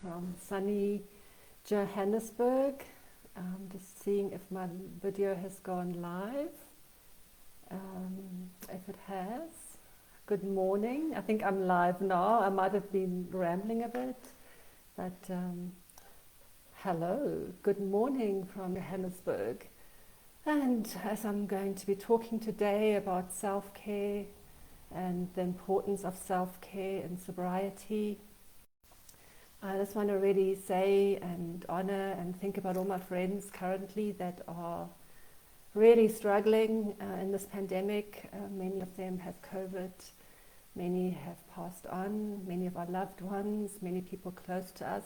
from sunny Johannesburg. Just seeing if my video has gone live. If it has. Good morning. I think I'm live now. I might have been rambling a bit, but hello. Good morning from Johannesburg. And as I'm going to be talking today about self-care and the importance of self-care and sobriety, I just want to really say and honor and think about all my friends currently that are really struggling in this pandemic. Many of them have COVID, many have passed on, many of our loved ones, many people close to us.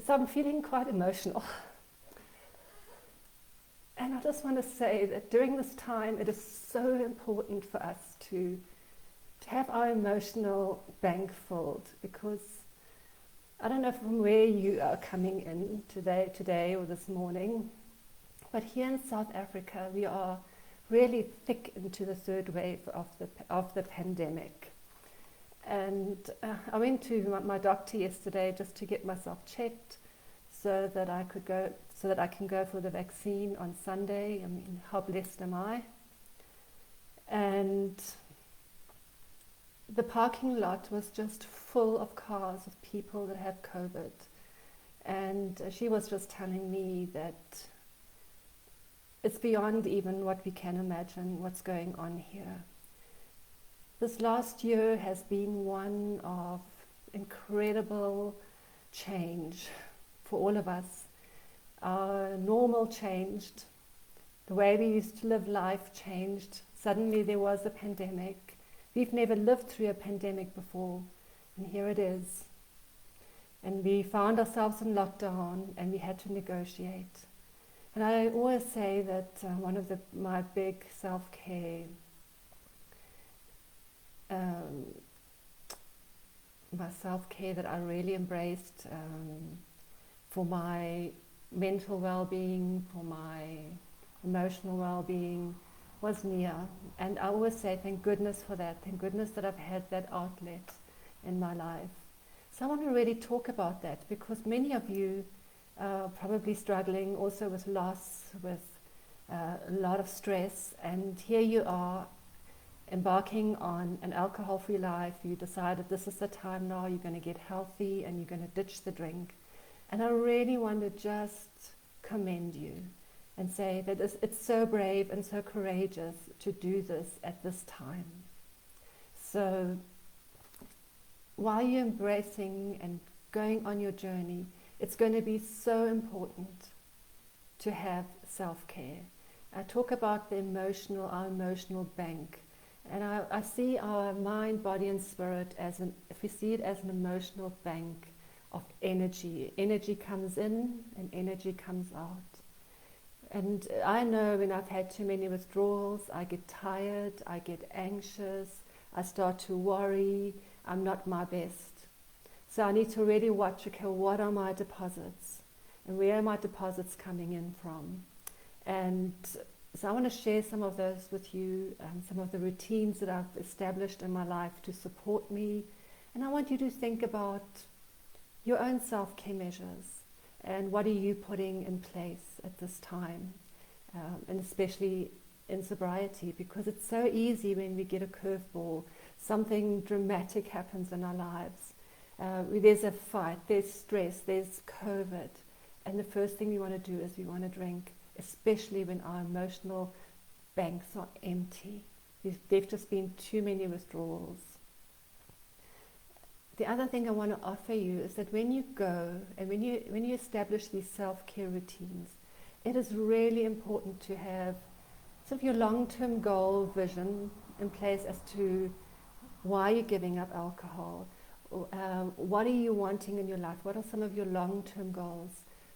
So I'm feeling quite emotional. And I just want to say that during this time, it is so important for us to have our emotional bank filled, because I don't know from where you are coming in today or this morning, but here in South Africa, we are really thick into the third wave of the pandemic. And I went to my doctor yesterday just to get myself checked so that I can go for the vaccine on Sunday. I mean, how blessed am I? And the parking lot was just full of cars of people that have COVID. And she was just telling me that it's beyond even what we can imagine what's going on here. This last year has been one of incredible change for all of us. Our normal changed. The way we used to live life changed. Suddenly there was a pandemic. We've never lived through a pandemic before, and here it is. And we found ourselves in lockdown, and we had to negotiate. And I always say that one of my big self-care, that I really embraced for my mental well-being, for my emotional well-being, was Nia. And I always say thank goodness for that. Thank goodness that I've had that outlet in my life. So I want to really talk about that, because many of you are probably struggling also with loss, with a lot of stress, and here you are embarking on an alcohol-free life. You decided this is the time now, you're going to get healthy and you're going to ditch the drink. And I really want to just commend you and say that it's so brave and so courageous to do this at this time. So while you're embracing and going on your journey, it's going to be so important to have self-care. I talk about our emotional bank. And I see our mind, body and spirit if we see it as an emotional bank of energy. Energy comes in and energy comes out. And I know when I've had too many withdrawals, I get tired, I get anxious, I start to worry, I'm not my best. So I need to really watch, okay, what are my deposits? And where are my deposits coming in from? And so I want to share some of those with you, some of the routines that I've established in my life to support me. And I want you to think about your own self-care measures. And what are you putting in place at this time, and especially in sobriety, because it's so easy when we get a curveball, something dramatic happens in our lives. There's a fight, there's stress, there's COVID, and the first thing we want to do is we want to drink, especially when our emotional banks are empty. There've just been too many withdrawals. The other thing I want to offer you is that when you go and when you establish these self-care routines, it is really important to have sort of your long-term goal vision in place as to why you're giving up alcohol. What are you wanting in your life? What are some of your long-term goals?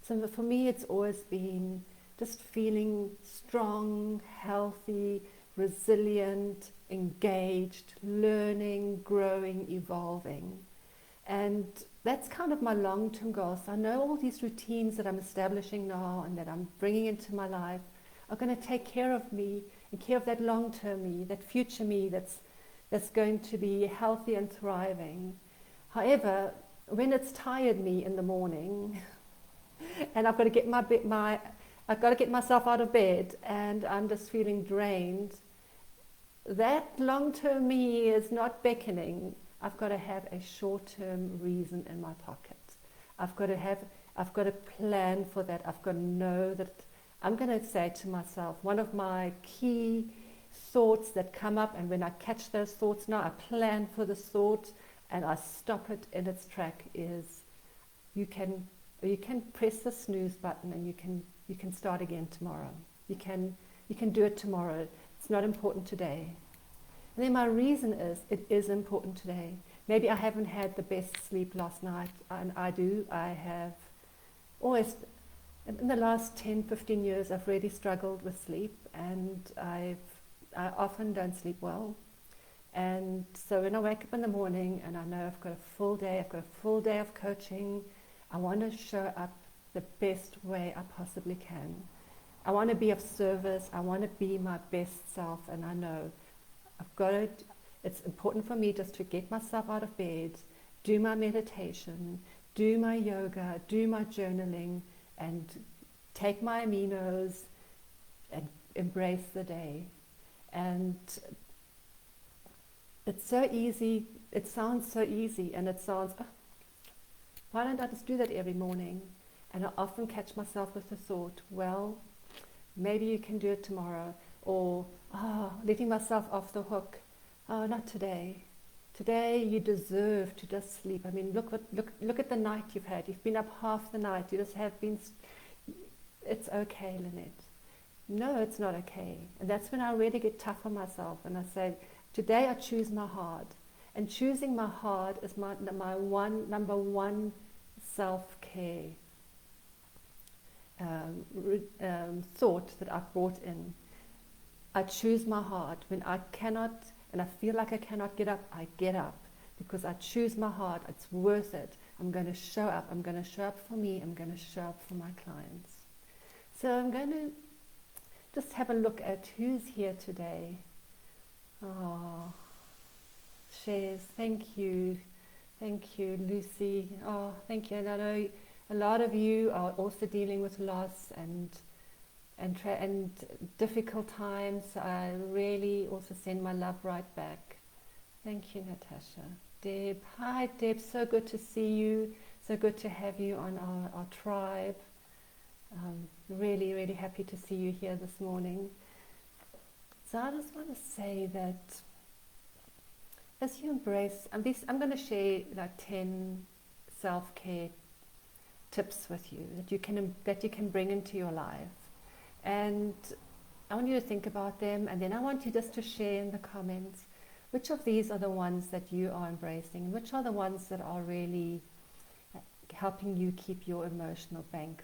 So for me, it's always been just feeling strong, healthy, resilient, engaged, learning, growing, evolving. And that's kind of my long-term goals. So I know all these routines that I'm establishing now and that I'm bringing into my life are going to take care of me and care of that long-term me, that future me that's going to be healthy and thriving. However, when it's tired me in the morning and I've got to get I've got to get myself out of bed and I'm just feeling drained, that long-term me is not beckoning. I've got to have a short-term reason in my pocket. I've got to plan for that. I've got to know that I'm going to say to myself, one of my key thoughts that come up, and when I catch those thoughts now, I plan for this thought and I stop it in its track, is you can press the snooze button and you can start again tomorrow. You can do it tomorrow. It's not important today. And then my reason is, it is important today. Maybe I haven't had the best sleep last night, and I have always, in the last 10, 15 years, I've really struggled with sleep, and I often don't sleep well. And so when I wake up in the morning and I know I've got a full day of coaching, I want to show up the best way I possibly can. I want to be of service. I want to be my best self, and I know it's important for me just to get myself out of bed, do my meditation, do my yoga, do my journaling, and take my aminos and embrace the day. And it's so easy. It sounds so easy, and it sounds, oh, why don't I just do that every morning? And I often catch myself with the thought, well, maybe you can do it tomorrow, or letting myself off the hook. Oh, not today. Today you deserve to just sleep. I mean, look at the night you've had. You've been up half the night. You just have been. It's okay, Lynette. No, it's not okay. And that's when I really get tough on myself, and I say, today I choose my heart. And choosing my heart is my number one self-care thought that I've brought in. I choose my heart. When I cannot, and I feel like I cannot get up, I get up, because I choose my heart. It's worth it. I'm going to show up. I'm going to show up for me. I'm going to show up for my clients. So I'm going to just have a look at who's here today. Oh, Shares, thank you. Thank you, Lucy. Oh, thank you. And I know a lot of you are also dealing with loss and difficult times. I really also send my love right back. Thank you, Natasha. Deb, hi Deb, so good to see you. So good to have you on our tribe. Really, really happy to see you here this morning. So I just want to say that as you embrace, I'm going to share like 10 self-care tips with you that you can bring into your life. And I want you to think about them, and then I want you just to share in the comments which of these are the ones that you are embracing, and which are the ones that are really helping you keep your emotional bank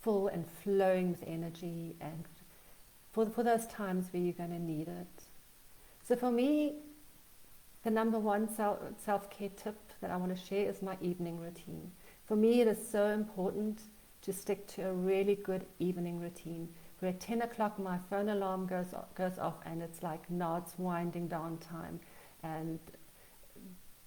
full and flowing with energy, and for those times where you're going to need it. So for me, the number one self-care tip that I want to share is my evening routine. For me, it is so important to stick to a really good evening routine, where at 10 o'clock my phone alarm goes off, and it's like, now it's winding down time, and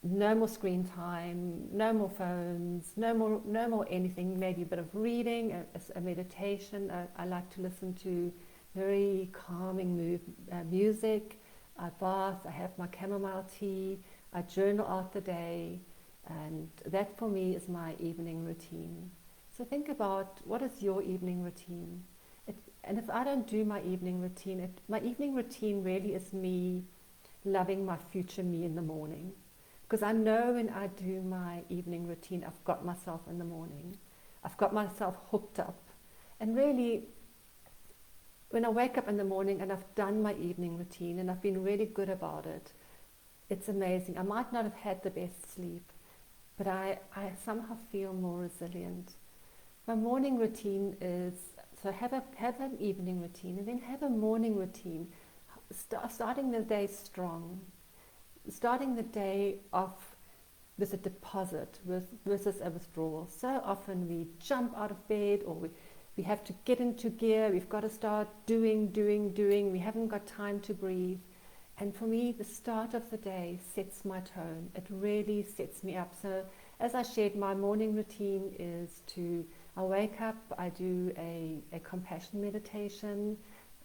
no more screen time, no more phones, no more anything, maybe a bit of reading, a meditation. I like to listen to very calming music. I bath, I have my chamomile tea, I journal out the day, and that for me is my evening routine. So think about, what is your evening routine? And if I don't do my evening routine, my evening routine really is me loving my future me in the morning. Because I know when I do my evening routine, I've got myself in the morning. I've got myself hooked up. And really, when I wake up in the morning and I've done my evening routine and I've been really good about it, it's amazing. I might not have had the best sleep, but I somehow feel more resilient. My morning routine is, so have an evening routine, and then have a morning routine, starting the day strong, starting the day off with a deposit versus a withdrawal. So often we jump out of bed, or we have to get into gear, we've got to start doing, we haven't got time to breathe. And for me, the start of the day sets my tone. It really sets me up. So as I shared, my morning routine is I wake up, I do a compassion meditation,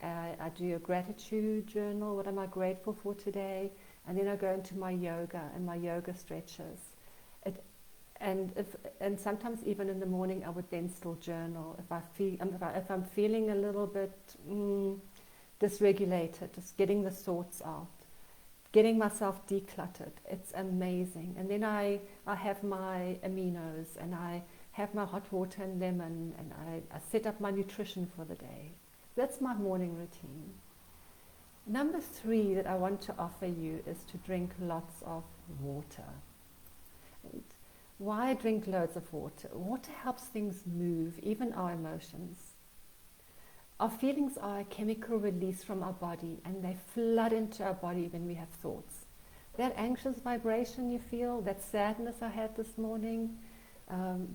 I do a gratitude journal, what am I grateful for today, and then I go into my yoga and my yoga stretches. And sometimes even in the morning I would then still journal if I'm feeling a little bit dysregulated, just getting the thoughts out, getting myself decluttered. It's amazing. And then I have my aminos, and I have my hot water and lemon, and I set up my nutrition for the day. That's my morning routine. Number 3 that I want to offer you is to drink lots of water. And why drink loads of water? Water helps things move, even our emotions. Our feelings are a chemical release from our body, and they flood into our body when we have thoughts. That anxious vibration you feel, that sadness I had this morning,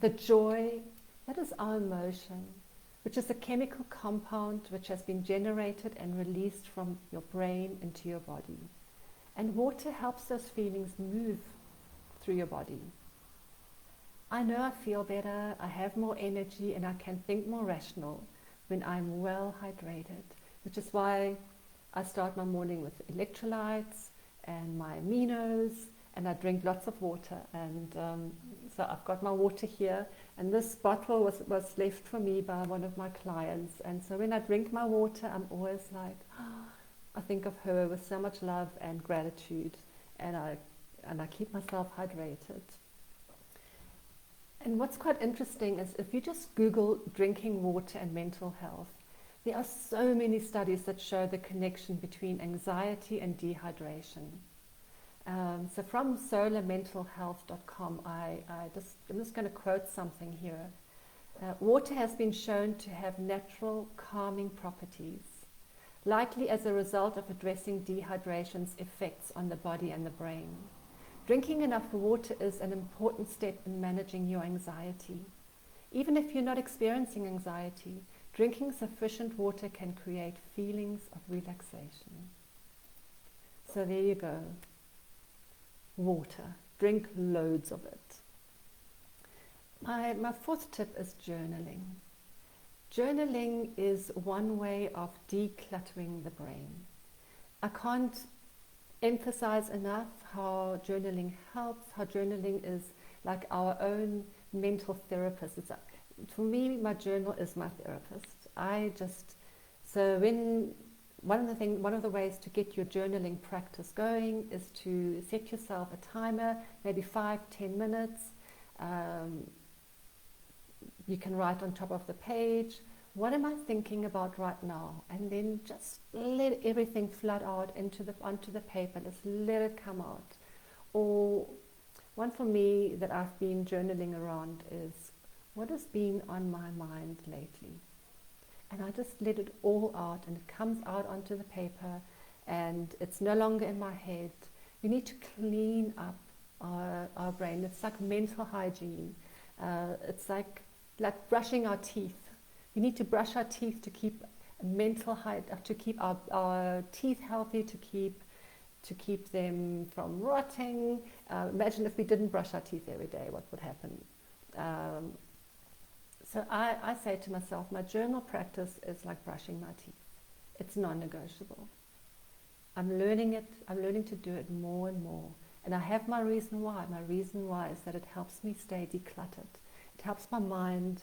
the joy, that is our emotion, which is a chemical compound which has been generated and released from your brain into your body. And water helps those feelings move through your body. I know I feel better, I have more energy, and I can think more rational when I'm well hydrated, which is why I start my morning with electrolytes and my aminos, and I drink lots of water. And so I've got my water here, and this bottle was left for me by one of my clients. And so when I drink my water, I'm always like, I think of her with so much love and gratitude, and I keep myself hydrated. And what's quite interesting is if you just Google drinking water and mental health, there are so many studies that show the connection between anxiety and dehydration. So from solarmentalhealth.com, I'm just going to quote something here. Water has been shown to have natural calming properties, likely as a result of addressing dehydration's effects on the body and the brain. Drinking enough water is an important step in managing your anxiety. Even if you're not experiencing anxiety, drinking sufficient water can create feelings of relaxation. So there you go. Water. Drink loads of it. My 4th tip is journaling. Journaling is one way of decluttering the brain. I can't emphasize enough how journaling helps, how journaling is like our own mental therapist. For me, my journal is my therapist. One of the ways to get your journaling practice going is to set yourself a timer, maybe 5-10 minutes. You can write on top of the page, what am I thinking about right now? And then just let everything flood out onto the paper. Just let it come out. Or one for me that I've been journaling around is, what has been on my mind lately? And I just let it all out, and it comes out onto the paper, and it's no longer in my head. We need to clean up our brain. It's like mental hygiene. It's like brushing our teeth. We need to brush our teeth to keep our teeth healthy, to keep them from rotting. Imagine if we didn't brush our teeth every day, what would happen? So I say to myself, my journal practice is like brushing my teeth. It's non-negotiable. I'm learning to do it more and more. And I have my reason why. My reason why is that it helps me stay decluttered. It helps my mind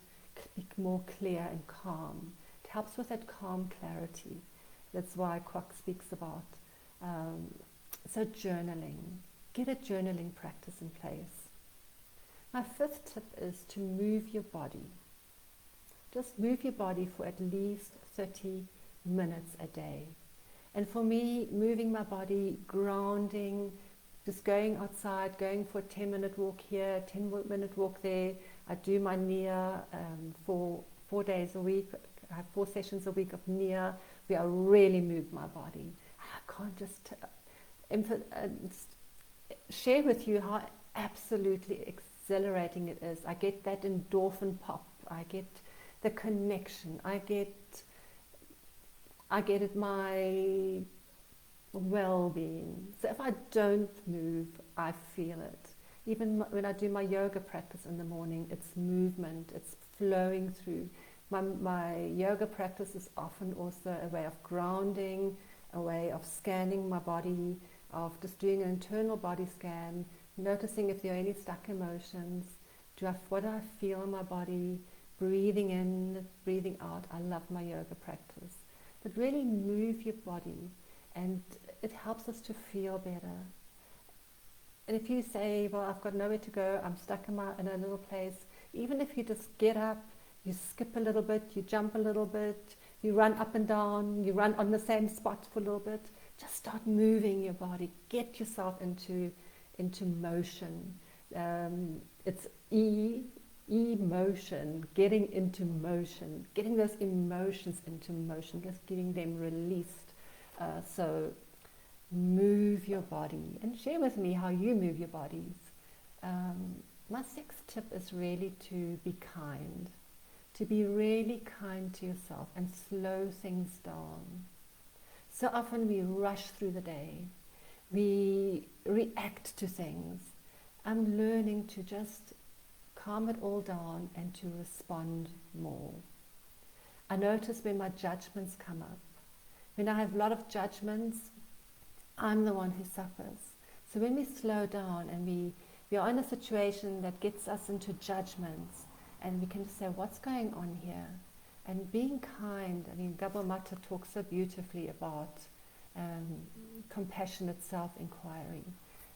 be more clear and calm. It helps with that calm clarity. That's why Kwok speaks about. So journaling. Get a journaling practice in place. My 5th tip is to move your body. Just move your body for at least 30 minutes a day. And for me, moving my body, grounding, just going outside, going for a 10-minute walk here, 10-minute walk there. I do my NIA for 4 days a week. I have 4 sessions a week of NIA where I really move my body. I can't just share with you how absolutely exhilarating it is. I get that endorphin pop. I get the connection. I get it, my well-being. So if I don't move, I feel it. Even when I do my yoga practice in the morning, it's movement, it's flowing through. My yoga practice is often also a way of grounding, a way of scanning my body, of just doing an internal body scan, noticing if there are any stuck emotions. What do I feel in my body? Breathing in, breathing out. I love my yoga practice. But really move your body, and it helps us to feel better. And if you say, well, I've got nowhere to go, I'm stuck in a little place, even if you just get up, you skip a little bit, you jump a little bit, you run up and down, you run on the same spot for a little bit, just start moving your body. Get yourself into motion. It's emotion, getting into motion, getting those emotions into motion, just getting them released. So move your body and share with me how you move your bodies. My sixth tip is really to be kind, to be really kind to yourself and slow things down. So often we rush through the day, we react to things. I'm learning to just calm it all down and to respond more. I notice when my judgments come up. When I have a lot of judgments, I'm the one who suffers. So when we slow down and we are in a situation that gets us into judgments, and we can just say, what's going on here? And being kind. I mean, Gabor Mata talks so beautifully about compassionate self-inquiry.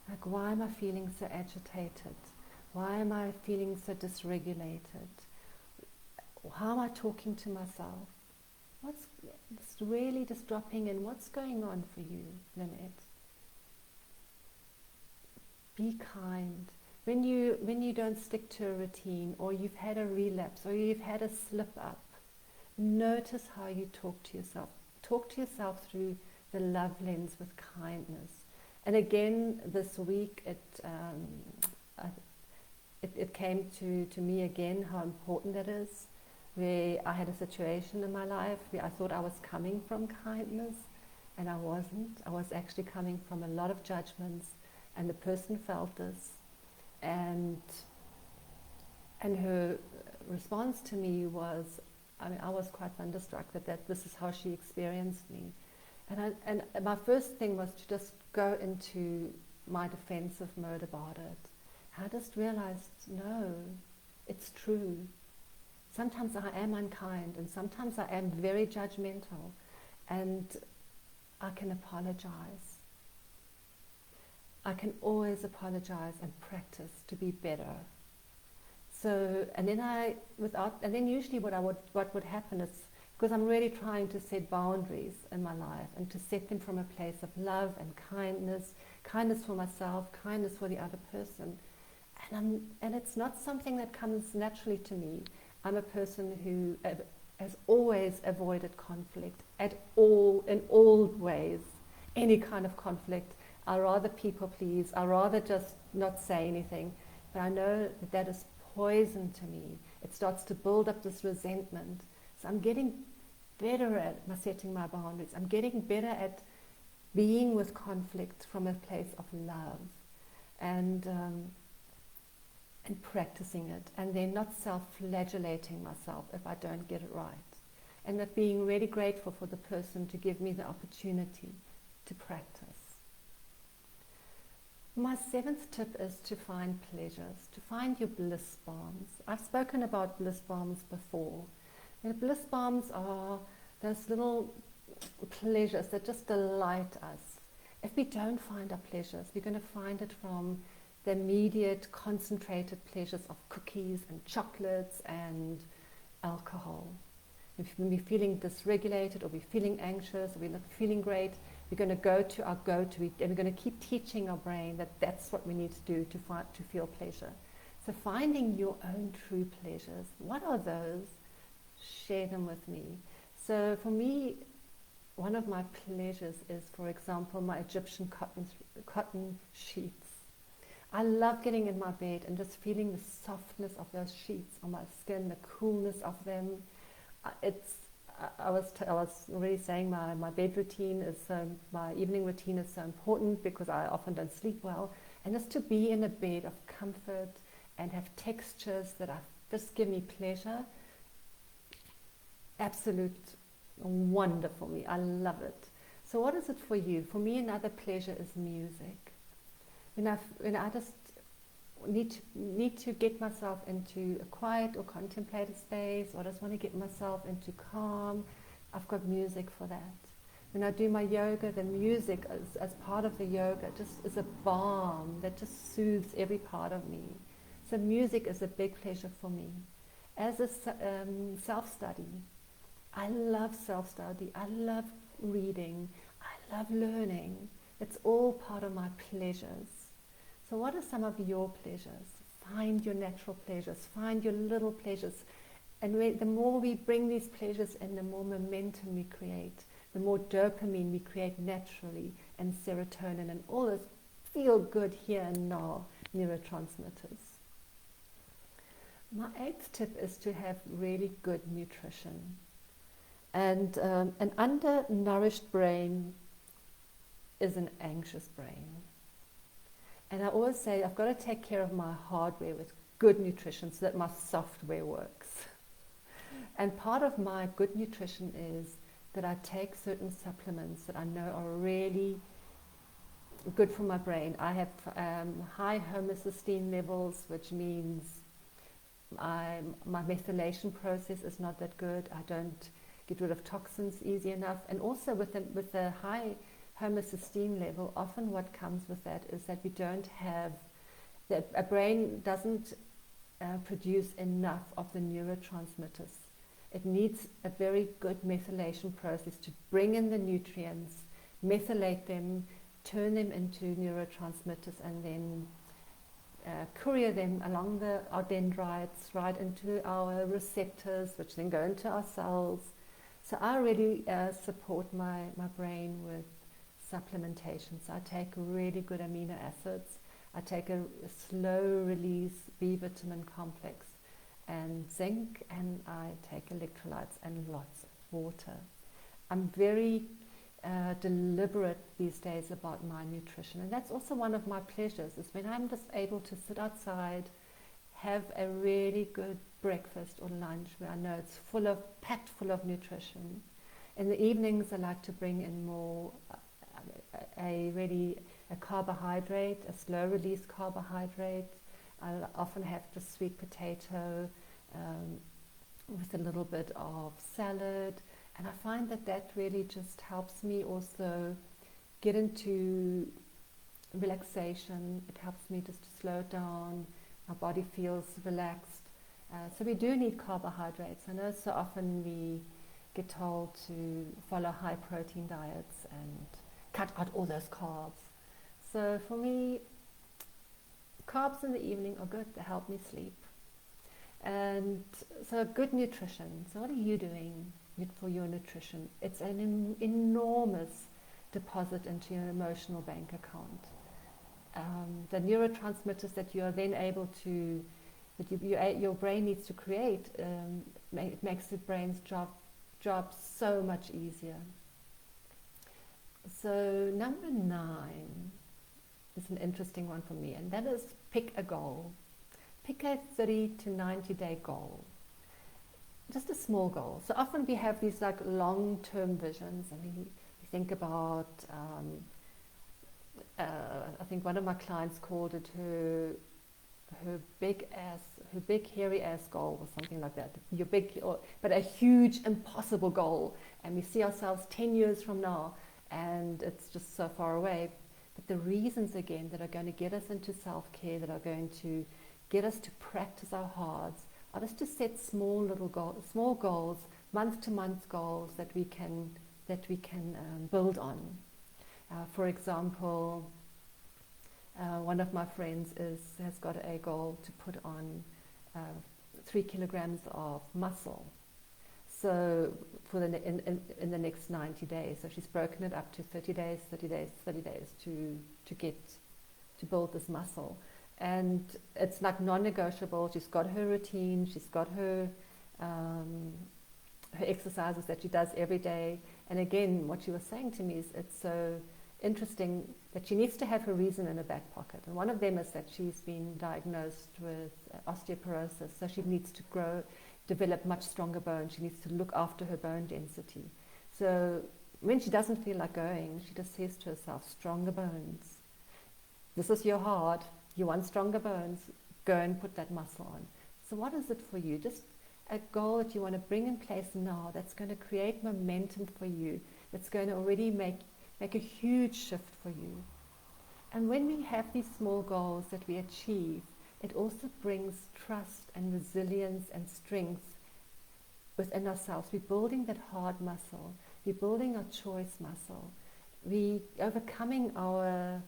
Like, why am I feeling so agitated? Why am I feeling so dysregulated? How am I talking to myself? What's really just dropping in? What's going on for you, Lynette? Be kind. When you don't stick to a routine, or you've had a relapse, or you've had a slip up, notice how you talk to yourself. Talk to yourself through the love lens with kindness. And again, this week, it came to me again how important that is, where I had a situation in my life where I thought I was coming from kindness, and I wasn't. I was actually coming from a lot of judgments, and the person felt this, and her response to me was, I was quite thunderstruck that this is how she experienced me. And my first thing was to just go into my defensive mode about it. I just realized, no, it's true. Sometimes I am unkind, and sometimes I am very judgmental, and I can apologize. I can always apologize and practice to be better. So, and then usually what would happen is, because I'm really trying to set boundaries in my life and to set them from a place of love and kindness for myself, kindness for the other person. And it's not something that comes naturally to me. I'm a person who has always avoided conflict in all ways, any kind of conflict. I rather people please. I rather just not say anything. But I know that is poison to me. It starts to build up this resentment. So I'm getting better at setting my boundaries. I'm getting better at being with conflict from a place of love, and practicing it, and then not self-flagellating myself if I don't get it right, and that being really grateful for the person to give me the opportunity to practice. My seventh tip is to find pleasures, to find your bliss bombs. I've spoken about bliss bombs before. And bliss bombs are those little pleasures that just delight us. If we don't find our pleasures, we're going to find it from the immediate concentrated pleasures of cookies and chocolates and alcohol. If we're feeling dysregulated, or we're feeling anxious, or we're not feeling great, we're going to go to our go-to, and we're going to keep teaching our brain that that's what we need to do to feel pleasure. So finding your own true pleasures, what are those? Share them with me. So for me, one of my pleasures is, for example, my Egyptian cotton sheets. I love getting in my bed and just feeling the softness of those sheets on my skin, the coolness of them. I was already saying my bed routine is my evening routine is so important, because I often don't sleep well, And just to be in a bed of comfort and have textures that just give me pleasure, absolute wonder for me. I love it. So what is it for you? For me, another pleasure is music. When I just need to get myself into a quiet or contemplative space, or just want to get myself into calm, I've got music for that. When I do my yoga, the music as part of the yoga just is a balm that just soothes every part of me. So music is a big pleasure for me. As a self-study, I love self-study. I love reading. I love learning. It's all part of my pleasures. So what are some of your pleasures? Find your natural pleasures. Find your little pleasures. And the more we bring these pleasures in, the more momentum we create, the more dopamine we create naturally, and serotonin, and all this feel good here and now neurotransmitters. My 8th tip is to have really good nutrition. And an undernourished brain is an anxious brain. And I always say I've got to take care of my hardware with good nutrition so that my software works. And part of my good nutrition is that I take certain supplements that I know are really good for my brain. I have high homocysteine levels, which means my methylation process is not that good. I don't get rid of toxins easy enough. And also with the high homocysteine level, often what comes with that is that we don't have, a brain doesn't produce enough of the neurotransmitters. It needs a very good methylation process to bring in the nutrients, methylate them, turn them into neurotransmitters, and then courier them along our dendrites right into our receptors, which then go into our cells. So I really support my brain with supplementation. So I take really good amino acids. I take a slow release B vitamin complex and zinc, and I take electrolytes and lots of water. I'm very deliberate these days about my nutrition, and that's also one of my pleasures, is when I'm just able to sit outside, have a really good breakfast or lunch where I know it's packed full of nutrition. In the evenings I like to bring in more a carbohydrate, a slow release carbohydrate. I'll often have just sweet potato with a little bit of salad, and I find that really just helps me also get into relaxation. It helps me just to slow down. My body feels relaxed. So we do need carbohydrates. I know so often we get told to follow high protein diets and cut out all those carbs. So for me, carbs in the evening are good. They help me sleep. And so good nutrition. So what are you doing for your nutrition? It's an enormous deposit into your emotional bank account. The neurotransmitters that you are then able to, your brain needs to create, it makes the brain's job so much easier. So number 9 is an interesting one for me, and that is pick a goal. Pick a 30 to 90 day goal. Just a small goal. So often we have these like long-term visions, and we think about, I think one of my clients called it her big hairy ass goal, or something like that. But a huge impossible goal, and we see ourselves 10 years from now, and it's just so far away. But the reasons again that are going to get us into self-care, that are going to get us to practice our hearts, are just to set small goals, month-to-month goals that we can build on. For example, one of my friends has got a goal to put on 3 kilograms of muscle. So in the next 90 days, so she's broken it up to 30 days, 30 days, 30 days to build this muscle. And it's like non-negotiable. She's got her routine, she's got her exercises that she does every day. And again, what she was saying to me is it's so interesting that she needs to have her reason in her back pocket. And one of them is that she's been diagnosed with osteoporosis, so she needs to develop much stronger bones. She needs to look after her bone density. So when she doesn't feel like going, she just says to herself, stronger bones. This is your heart. You want stronger bones. Go and put that muscle on. So what is it for you? Just a goal that you want to bring in place now that's going to create momentum for you, that's going to already make a huge shift for you. And when we have these small goals that we achieve, it also brings trust and resilience and strength within ourselves. We're building that hard muscle. We're building our choice muscle. We're overcoming our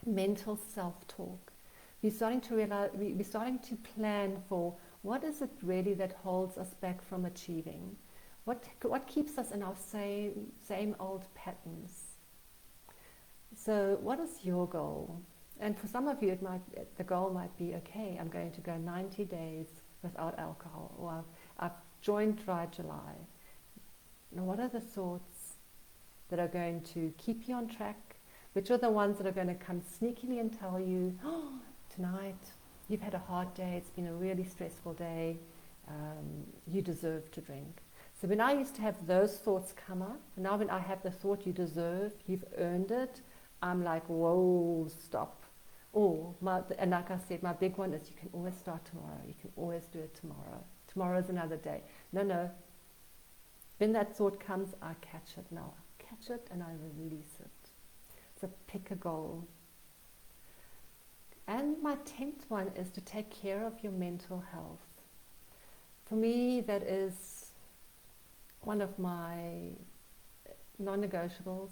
mental self-talk. We're starting to realize, we're starting to plan for what is it really that holds us back from achieving? What keeps us in our same old patterns? So what is your goal? And for some of you, the goal might be, okay, I'm going to go 90 days without alcohol, or I've joined Dry July. Now, what are the thoughts that are going to keep you on track? Which are the ones that are going to come sneakily and tell you, oh, tonight, you've had a hard day, it's been a really stressful day, you deserve to drink. So when I used to have those thoughts come up, now when I have the thought you deserve, you've earned it, I'm like, whoa, stop. And like I said, my big one is you can always start tomorrow. You can always do it tomorrow. Tomorrow's another day. No. When that thought comes, I catch it now. I catch it and I release it. So pick a goal. And my 10th one is to take care of your mental health. For me, that is one of my non-negotiables.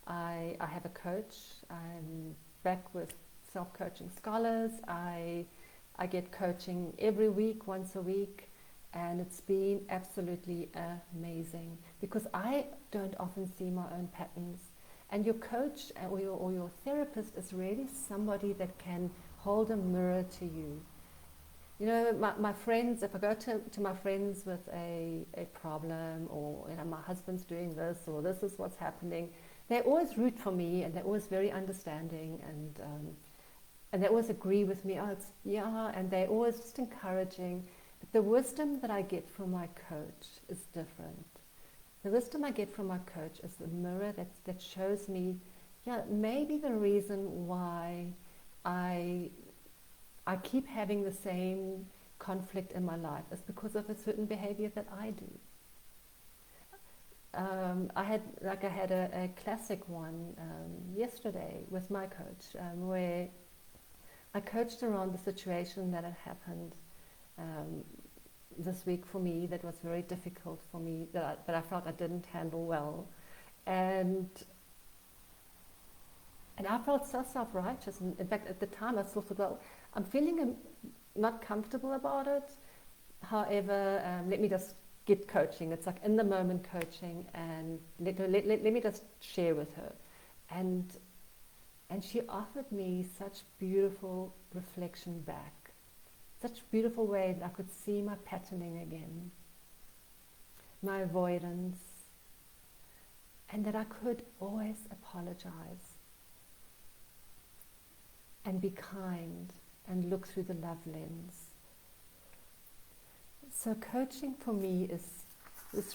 I have a coach. I'm back with self-coaching scholars. I get coaching every week, once a week, and it's been absolutely amazing because I don't often see my own patterns. And your coach or your therapist is really somebody that can hold a mirror to you. You know, my friends, if I go to my friends with a problem, or my husband's doing this, or this is what's happening, they always root for me, and they're always very understanding, and they always agree with me. And they're always just encouraging. But the wisdom that I get from my coach is different. The wisdom I get from my coach is the mirror that shows me, maybe the reason why I keep having the same conflict in my life is because of a certain behavior that I do. I had a classic one yesterday with my coach, where I coached around the situation that had happened this week for me, that was very difficult for me, that I felt I didn't handle well, and I felt so self-righteous. And in fact, at the time, I thought, well, I'm feeling not comfortable about it. However, let me just get coaching. It's like in the moment coaching, and let me just share with her. And she offered me such beautiful reflection back. Such a beautiful way that I could see my patterning again, my avoidance, and that I could always apologize and be kind and look through the love lens. So coaching for me is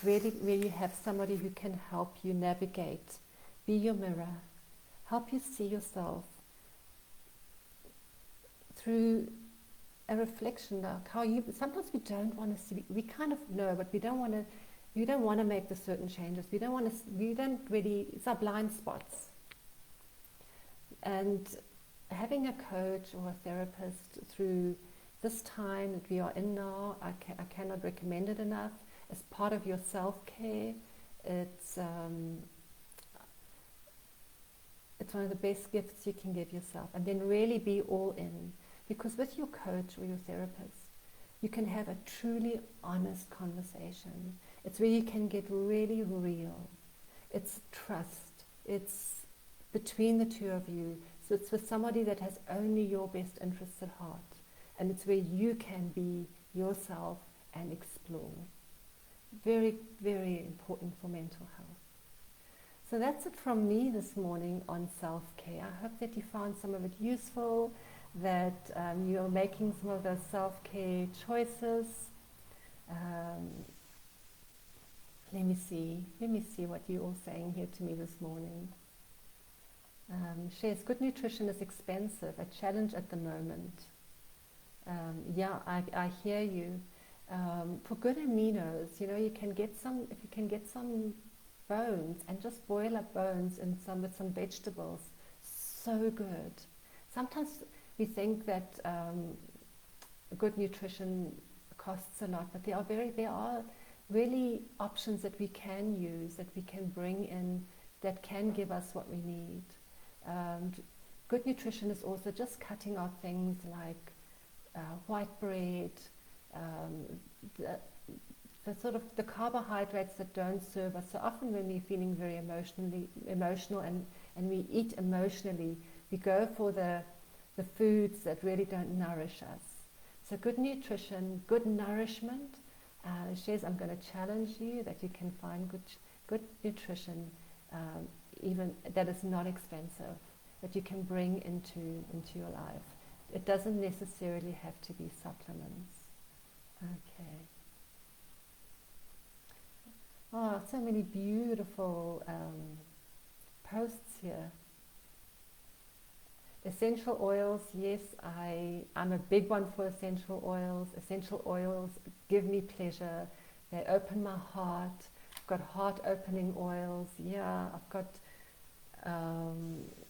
really where you have somebody who can help you navigate, be your mirror, help you see yourself through a reflection of how sometimes we don't want to see, we kind of know, but we don't want to make the certain changes. We don't really, it's our blind spots. And having a coach or a therapist through this time that we are in now, I cannot recommend it enough. As part of your self-care, it's one of the best gifts you can give yourself. And then really be all in. Because with your coach or your therapist, you can have a truly honest conversation. It's where you can get really real. It's trust. It's between the two of you. So it's with somebody that has only your best interests at heart. And it's where you can be yourself and explore. Very, very important for mental health. So that's it from me this morning on self-care. I hope that you found some of it useful, that you're making some of those self-care choices. Um, let me see what you're all saying here to me this morning. Shares, good nutrition is expensive, a challenge at the moment. Yeah, I hear you. For good aminos, you can get some, if you can get some bones and just boil up bones and with some vegetables, so good. Sometimes we think that good nutrition costs a lot, but there are really options that we can use, that we can bring in, that can give us what we need. Good nutrition is also just cutting out things like white bread, the sort of the carbohydrates that don't serve us. So often when we're feeling very emotional and we eat emotionally, we go for the foods that really don't nourish us. So good nutrition, good nourishment. Shares, I'm going to challenge you that you can find good nutrition, even that is not expensive, that you can bring into your life. It doesn't necessarily have to be supplements. Okay. Oh, so many beautiful posts here. Essential oils, yes, I'm a big one for essential oils. Essential oils give me pleasure. They open my heart. I've got heart-opening oils. Yeah, I've got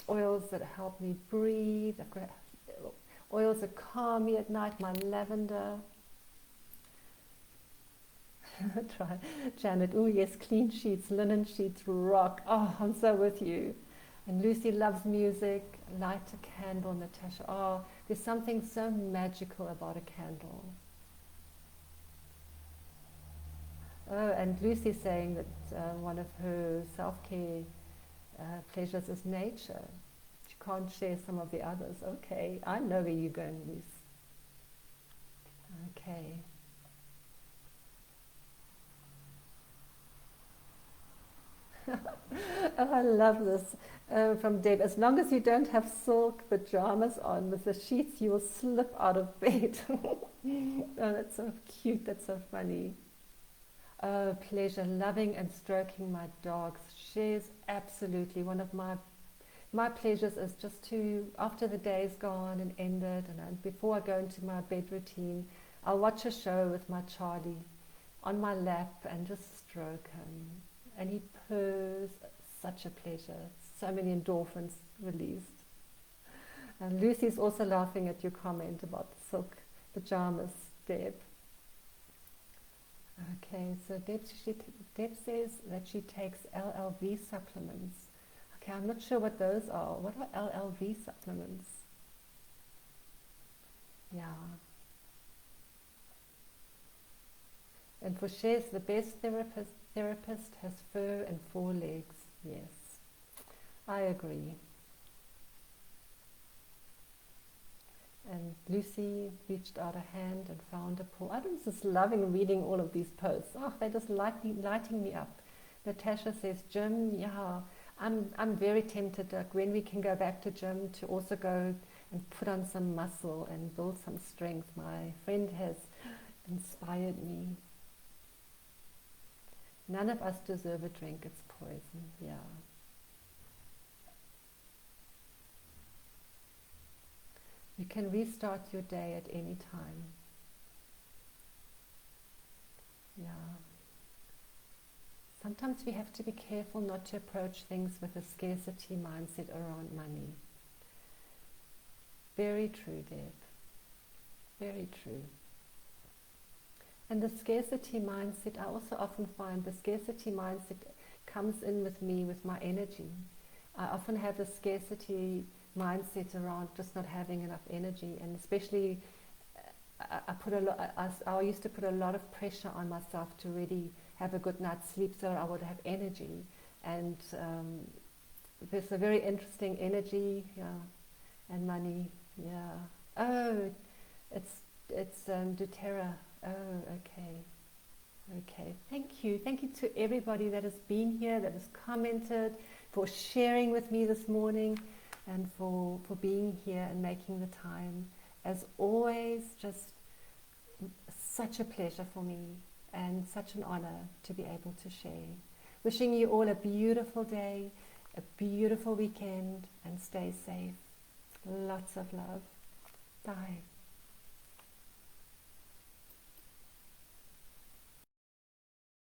oils that help me breathe. I've got oils that calm me at night, my lavender. Try Janet. Oh yes, clean sheets, linen sheets rock. Oh, I'm so with you. And Lucy loves music. Light a candle, Natasha. Oh, there's something so magical about a candle. Oh, and Lucy's saying that one of her self-care pleasures is nature. She can't share some of the others. Okay, I know where you're going, Lucy. Okay. Oh, I love this from Deb. As long as you don't have silk pajamas on with the sheets, you will slip out of bed. Oh, that's so cute. That's so funny. Oh, pleasure, loving and stroking my dogs. Shares absolutely. One of my pleasures is just to, after the day's gone and ended, and before I go into my bed routine, I'll watch a show with my Charlie on my lap and just stroke him. And he purrs, such a pleasure. So many endorphins released. And Lucy's also laughing at your comment about the silk pajamas, Deb. Okay, so Deb says that she takes LLV supplements. Okay, I'm not sure what those are. What are LLV supplements? Yeah. And for Shares, the best therapist has fur and 4 legs. Yes, I agree. And Lucy reached out a hand and found a paw. I'm just loving reading all of these posts. Oh, they're just lighting me up. Natasha says, gym, yeah. I'm very tempted, like when we can go back to gym, to also go and put on some muscle and build some strength. My friend has inspired me. None of us deserve a drink, it's poison. Yeah. You can restart your day at any time. Yeah. Sometimes we have to be careful not to approach things with a scarcity mindset around money. Very true, Deb. Very true. And the scarcity mindset, I also often find the scarcity mindset comes in with me with my energy. I often have a scarcity mindset around just not having enough energy, and especially I used to put a lot of pressure on myself to really have a good night's sleep so I would have energy. And there's a very interesting energy, yeah, and money, yeah. Oh, it's doTERRA. Oh, okay. Okay, thank you. Thank you to everybody that has been here, that has commented, for sharing with me this morning, and for being here and making the time. As always, just such a pleasure for me and such an honor to be able to share. Wishing you all a beautiful day, a beautiful weekend, and stay safe. Lots of love. Bye.